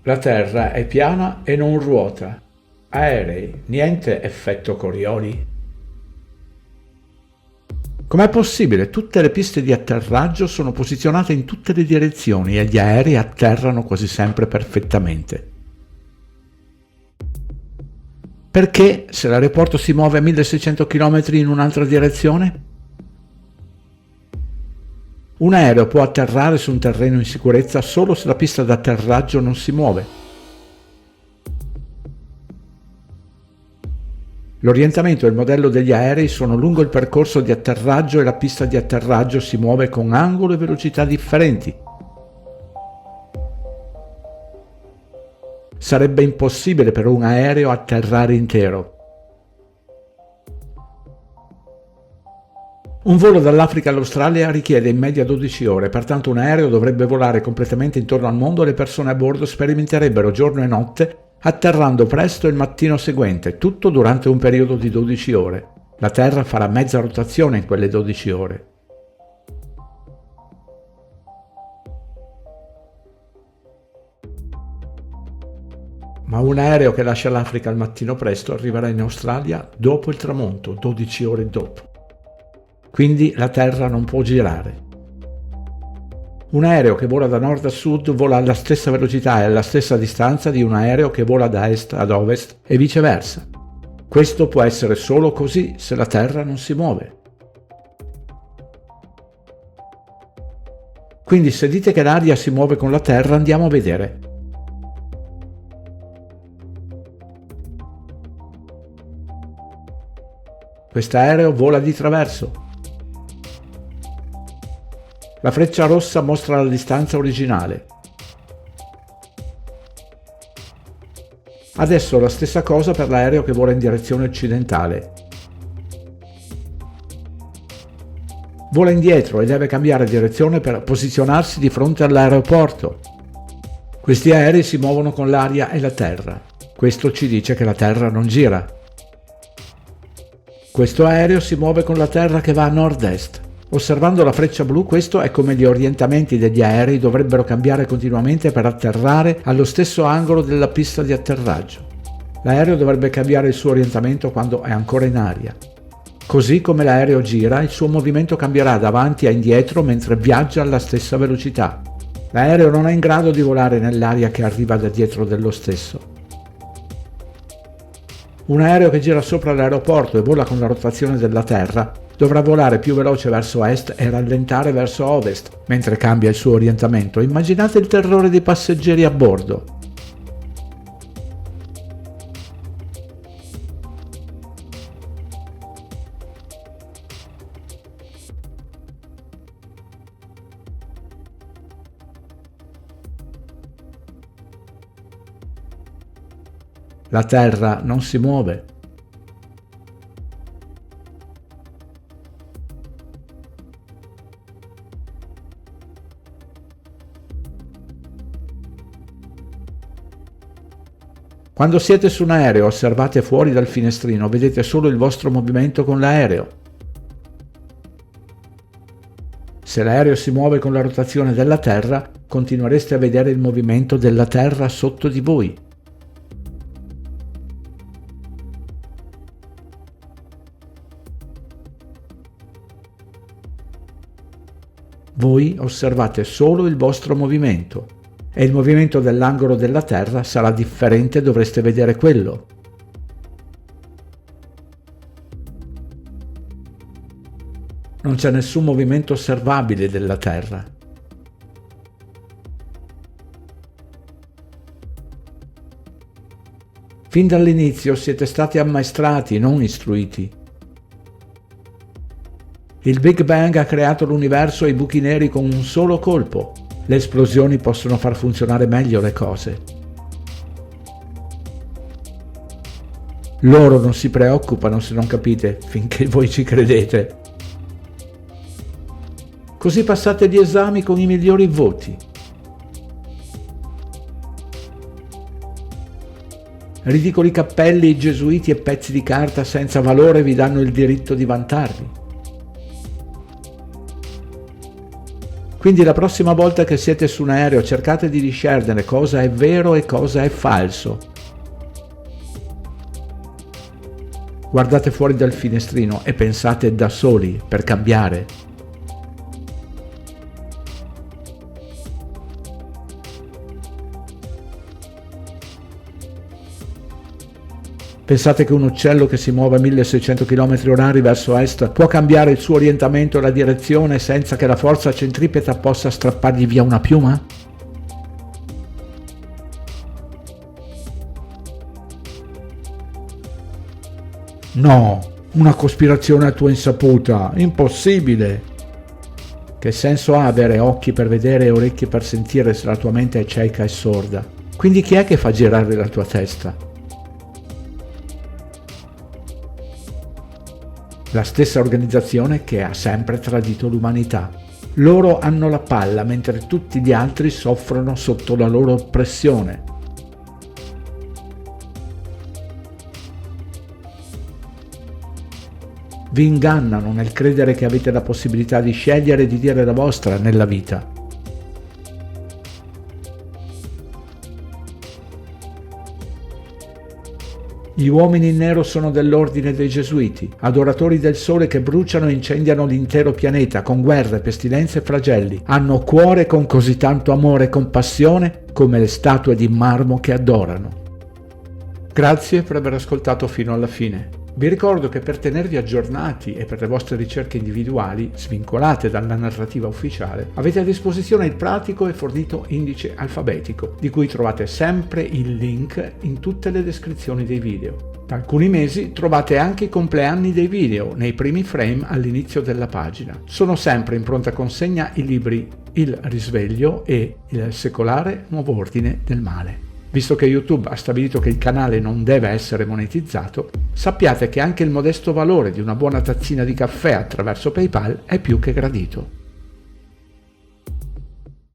La Terra è piana e non ruota. Aerei, niente effetto Coriolis. Com'è possibile? Tutte le piste di atterraggio sono posizionate in tutte le direzioni e gli aerei atterrano quasi sempre perfettamente. Perché, se l'aeroporto si muove a 1600 km in un'altra direzione? Un aereo può atterrare su un terreno in sicurezza solo se la pista d'atterraggio non si muove. L'orientamento e il modello degli aerei sono lungo il percorso di atterraggio e la pista di atterraggio si muove con angolo e velocità differenti. Sarebbe impossibile per un aereo atterrare intero. Un volo dall'Africa all'Australia richiede in media 12 ore, pertanto un aereo dovrebbe volare completamente intorno al mondo e le persone a bordo sperimenterebbero giorno e notte atterrando presto il mattino seguente, tutto durante un periodo di 12 ore. La Terra farà mezza rotazione in quelle 12 ore. Ma un aereo che lascia l'Africa al mattino presto arriverà in Australia dopo il tramonto, 12 ore dopo. Quindi la Terra non può girare. Un aereo che vola da nord a sud vola alla stessa velocità e alla stessa distanza di un aereo che vola da est ad ovest e viceversa. Questo può essere solo così se la Terra non si muove. Quindi se dite che l'aria si muove con la Terra, andiamo a vedere. Quest'aereo vola di traverso. La freccia rossa mostra la distanza originale. Adesso la stessa cosa per l'aereo che vola in direzione occidentale. Vola indietro e deve cambiare direzione per posizionarsi di fronte all'aeroporto. Questi aerei si muovono con l'aria e la terra. Questo ci dice che la Terra non gira. Questo aereo si muove con la Terra che va a nord-est. Osservando la freccia blu, questo è come gli orientamenti degli aerei dovrebbero cambiare continuamente per atterrare allo stesso angolo della pista di atterraggio. L'aereo dovrebbe cambiare il suo orientamento quando è ancora in aria. Così come l'aereo gira, il suo movimento cambierà da avanti a indietro mentre viaggia alla stessa velocità. L'aereo non è in grado di volare nell'aria che arriva da dietro dello stesso. Un aereo che gira sopra l'aeroporto e vola con la rotazione della Terra dovrà volare più veloce verso est e rallentare verso ovest mentre cambia il suo orientamento. Immaginate il terrore dei passeggeri a bordo. La Terra non si muove. Quando siete su un aereo e osservate fuori dal finestrino, vedete solo il vostro movimento con l'aereo. Se l'aereo si muove con la rotazione della Terra, continuereste a vedere il movimento della Terra sotto di voi. Voi osservate solo il vostro movimento e il movimento dell'angolo della Terra sarà differente, dovreste vedere quello. Non c'è nessun movimento osservabile della Terra. Fin dall'inizio siete stati ammaestrati, non istruiti. Il Big Bang ha creato l'universo e i buchi neri con un solo colpo. Le esplosioni possono far funzionare meglio le cose. Loro non si preoccupano se non capite, finché voi ci credete. Così passate gli esami con i migliori voti. Ridicoli cappelli, gesuiti e pezzi di carta senza valore vi danno il diritto di vantarvi. Quindi la prossima volta che siete su un aereo cercate di discernere cosa è vero e cosa è falso. Guardate fuori dal finestrino e pensate da soli per cambiare. Pensate che un uccello che si muove a 1600 km/h verso est può cambiare il suo orientamento e la direzione senza che la forza centripeta possa strappargli via una piuma? No, una cospirazione a tua insaputa, impossibile! Che senso ha avere occhi per vedere e orecchie per sentire se la tua mente è cieca e sorda? Quindi chi è che fa girare la tua testa? La stessa organizzazione che ha sempre tradito l'umanità. Loro hanno la palla mentre tutti gli altri soffrono sotto la loro oppressione. Vi ingannano nel credere che avete la possibilità di scegliere e di dire la vostra nella vita. Gli uomini in nero sono dell'ordine dei Gesuiti, adoratori del sole che bruciano e incendiano l'intero pianeta con guerre, pestilenze e flagelli. Hanno cuore con così tanto amore e compassione come le statue di marmo che adorano. Grazie per aver ascoltato fino alla fine. Vi ricordo che per tenervi aggiornati e per le vostre ricerche individuali, svincolate dalla narrativa ufficiale, avete a disposizione il pratico e fornito indice alfabetico, di cui trovate sempre il link in tutte le descrizioni dei video. Da alcuni mesi trovate anche i compleanni dei video nei primi frame all'inizio della pagina. Sono sempre in pronta consegna i libri Il risveglio e Il secolare nuovo ordine del male. Visto che YouTube ha stabilito che il canale non deve essere monetizzato, sappiate che anche il modesto valore di una buona tazzina di caffè attraverso PayPal è più che gradito.